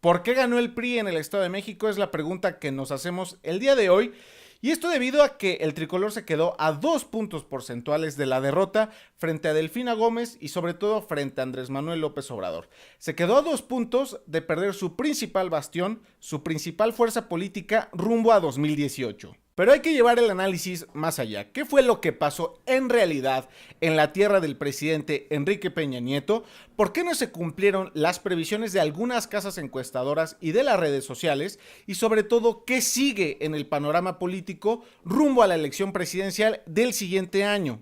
¿Por qué ganó el PRI en el Estado de México? Es la pregunta que nos hacemos el día de hoy. Y esto debido a que el tricolor se quedó a 2 puntos porcentuales de la derrota frente a Delfina Gómez y sobre todo frente a Andrés Manuel López Obrador. Se quedó a 2 puntos de perder su principal bastión, su principal fuerza política rumbo a 2018. Pero hay que llevar el análisis más allá. ¿Qué fue lo que pasó en realidad en la tierra del presidente Enrique Peña Nieto? ¿Por qué no se cumplieron las previsiones de algunas casas encuestadoras y de las redes sociales? Y sobre todo, ¿qué sigue en el panorama político rumbo a la elección presidencial del siguiente año?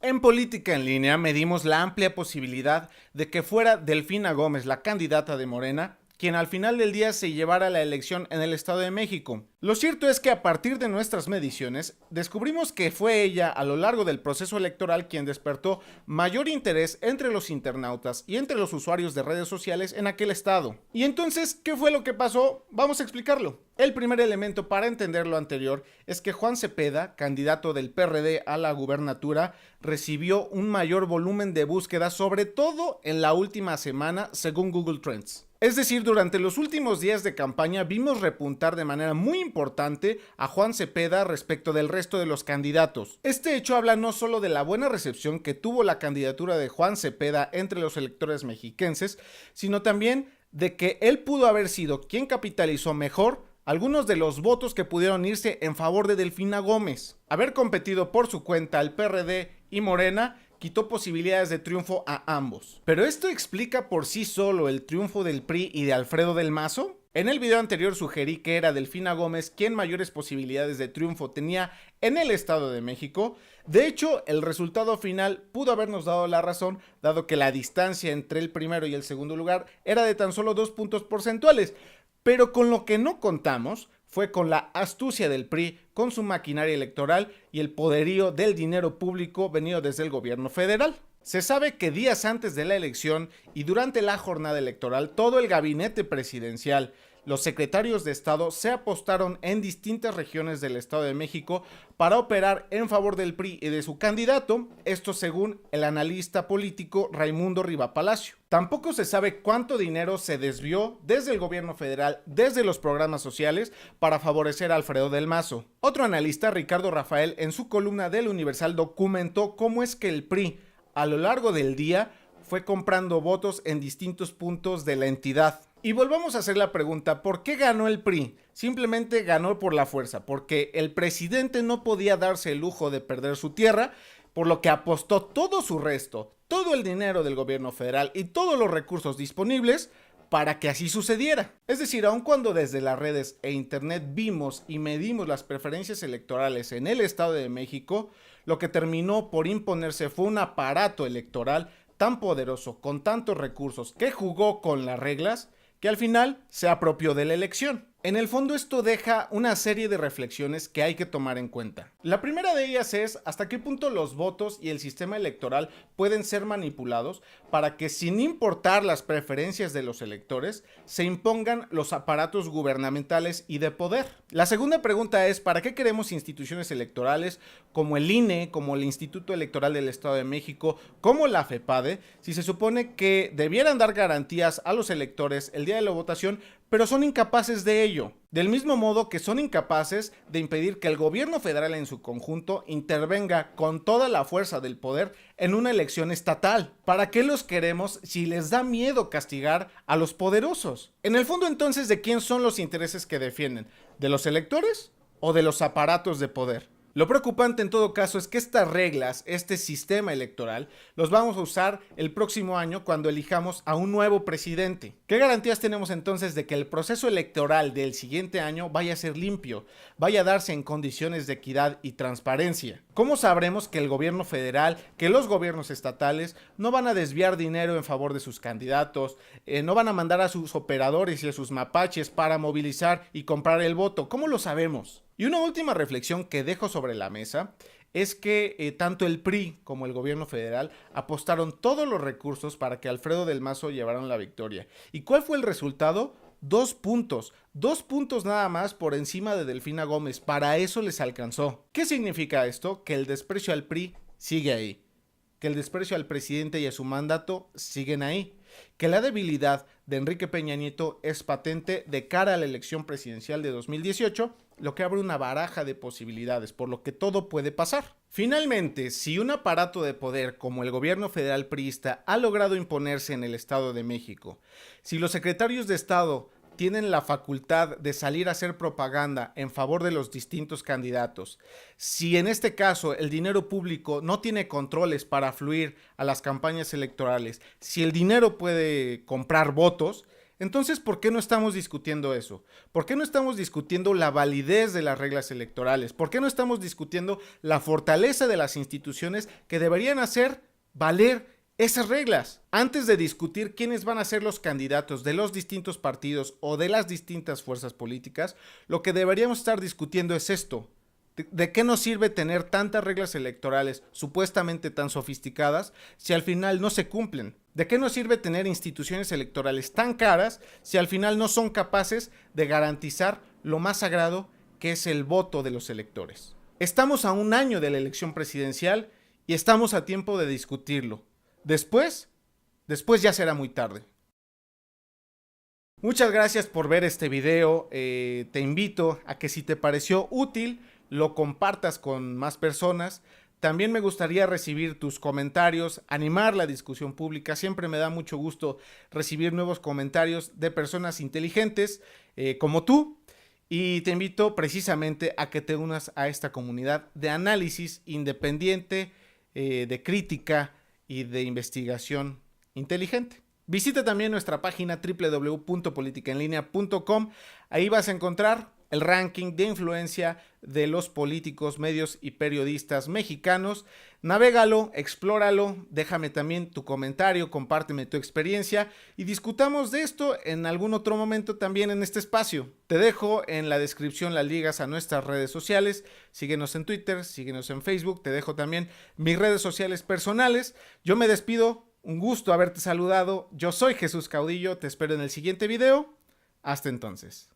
En Política en Línea medimos la amplia posibilidad de que fuera Delfina Gómez la candidata de Morena quien al final del día se llevara la elección en el Estado de México. Lo cierto es que a partir de nuestras mediciones, descubrimos que fue ella a lo largo del proceso electoral quien despertó mayor interés entre los internautas y entre los usuarios de redes sociales en aquel estado. Y entonces, ¿qué fue lo que pasó? Vamos a explicarlo. El primer elemento para entender lo anterior es que Juan Cepeda, candidato del PRD a la gubernatura, recibió un mayor volumen de búsqueda, sobre todo en la última semana, según Google Trends. Es decir, durante los últimos días de campaña vimos repuntar de manera muy importante a Juan Cepeda respecto del resto de los candidatos. Este hecho habla no solo de la buena recepción que tuvo la candidatura de Juan Cepeda entre los electores mexiquenses, sino también de que él pudo haber sido quien capitalizó mejor algunos de los votos que pudieron irse en favor de Delfina Gómez. Haber competido por su cuenta al PRD y Morena quitó posibilidades de triunfo a ambos. ¿Pero esto explica por sí solo el triunfo del PRI y de Alfredo del Mazo? En el video anterior sugerí que era Delfina Gómez quien mayores posibilidades de triunfo tenía en el Estado de México. De hecho, el resultado final pudo habernos dado la razón, dado que la distancia entre el primero y el segundo lugar era de tan solo 2 puntos porcentuales. Pero con lo que no contamos fue con la astucia del PRI, con su maquinaria electoral y el poderío del dinero público venido desde el gobierno federal. Se sabe que días antes de la elección y durante la jornada electoral, todo el gabinete presidencial, los secretarios de Estado se apostaron en distintas regiones del Estado de México para operar en favor del PRI y de su candidato, esto según el analista político Raimundo Riva Palacio. Tampoco se sabe cuánto dinero se desvió desde el gobierno federal, desde los programas sociales, para favorecer a Alfredo del Mazo. Otro analista, Ricardo Rafael, en su columna del Universal documentó cómo es que el PRI, a lo largo del día, fue comprando votos en distintos puntos de la entidad. Y volvamos a hacer la pregunta, ¿por qué ganó el PRI? Simplemente ganó por la fuerza, porque el presidente no podía darse el lujo de perder su tierra, por lo que apostó todo su resto, todo el dinero del gobierno federal y todos los recursos disponibles para que así sucediera. Es decir, aun cuando desde las redes e internet vimos y medimos las preferencias electorales en el Estado de México, lo que terminó por imponerse fue un aparato electoral tan poderoso, con tantos recursos, que jugó con las reglas, que al final se apropió de la elección. En el fondo esto deja una serie de reflexiones que hay que tomar en cuenta. La primera de ellas es hasta qué punto los votos y el sistema electoral pueden ser manipulados para que, sin importar las preferencias de los electores, se impongan los aparatos gubernamentales y de poder. La segunda pregunta es ¿para qué queremos instituciones electorales como el INE, como el Instituto Electoral del Estado de México, como la FEPADE, si se supone que debieran dar garantías a los electores el día de la votación, pero son incapaces de ello? Del mismo modo que son incapaces de impedir que el gobierno federal en su conjunto intervenga con toda la fuerza del poder en una elección estatal. ¿Para qué los queremos si les da miedo castigar a los poderosos? En el fondo, entonces, ¿de quién son los intereses que defienden? ¿De los electores o de los aparatos de poder? Lo preocupante en todo caso es que estas reglas, este sistema electoral, los vamos a usar el próximo año cuando elijamos a un nuevo presidente. ¿Qué garantías tenemos entonces de que el proceso electoral del siguiente año vaya a ser limpio, vaya a darse en condiciones de equidad y transparencia? ¿Cómo sabremos que el gobierno federal, que los gobiernos estatales no van a desviar dinero en favor de sus candidatos, no van a mandar a sus operadores y a sus mapaches para movilizar y comprar el voto? ¿Cómo lo sabemos? Y una última reflexión que dejo sobre la mesa es que tanto el PRI como el gobierno federal apostaron todos los recursos para que Alfredo del Mazo llevara la victoria. ¿Y cuál fue el resultado? 2 puntos. 2 puntos nada más por encima de Delfina Gómez. Para eso les alcanzó. ¿Qué significa esto? Que el desprecio al PRI sigue ahí. que el desprecio al presidente y a su mandato siguen ahí, que la debilidad de Enrique Peña Nieto es patente de cara a la elección presidencial de 2018, lo que abre una baraja de posibilidades, por lo que todo puede pasar. Finalmente, si un aparato de poder como el gobierno federal priista ha logrado imponerse en el Estado de México, si los secretarios de Estado tienen la facultad de salir a hacer propaganda en favor de los distintos candidatos, si en este caso el dinero público no tiene controles para fluir a las campañas electorales, si el dinero puede comprar votos, entonces, ¿por qué no estamos discutiendo eso? ¿Por qué no estamos discutiendo la validez de las reglas electorales? ¿Por qué no estamos discutiendo la fortaleza de las instituciones que deberían hacer valer esas reglas? Antes de discutir quiénes van a ser los candidatos de los distintos partidos o de las distintas fuerzas políticas, lo que deberíamos estar discutiendo es esto. ¿De qué nos sirve tener tantas reglas electorales supuestamente tan sofisticadas si al final no se cumplen? ¿De qué nos sirve tener instituciones electorales tan caras si al final no son capaces de garantizar lo más sagrado, que es el voto de los electores? Estamos a un año de la elección presidencial y estamos a tiempo de discutirlo. Después ya será muy tarde. Muchas gracias por ver este video. Te invito a que si te pareció útil, lo compartas con más personas. También me gustaría recibir tus comentarios, animar la discusión pública. Siempre me da mucho gusto recibir nuevos comentarios de personas inteligentes como tú. Y te invito precisamente a que te unas a esta comunidad de análisis independiente, de crítica y de investigación inteligente. Visita también nuestra página www.politicaenlinea.com. Ahí vas a encontrar el ranking de influencia de los políticos, medios y periodistas mexicanos. Navégalo, explóralo, déjame también tu comentario, compárteme tu experiencia y discutamos de esto en algún otro momento también en este espacio. Te dejo en la descripción las ligas a nuestras redes sociales. Síguenos en Twitter, síguenos en Facebook. Te dejo también mis redes sociales personales. Yo me despido. Un gusto haberte saludado. Yo soy Jesús Caudillo. Te espero en el siguiente video. Hasta entonces.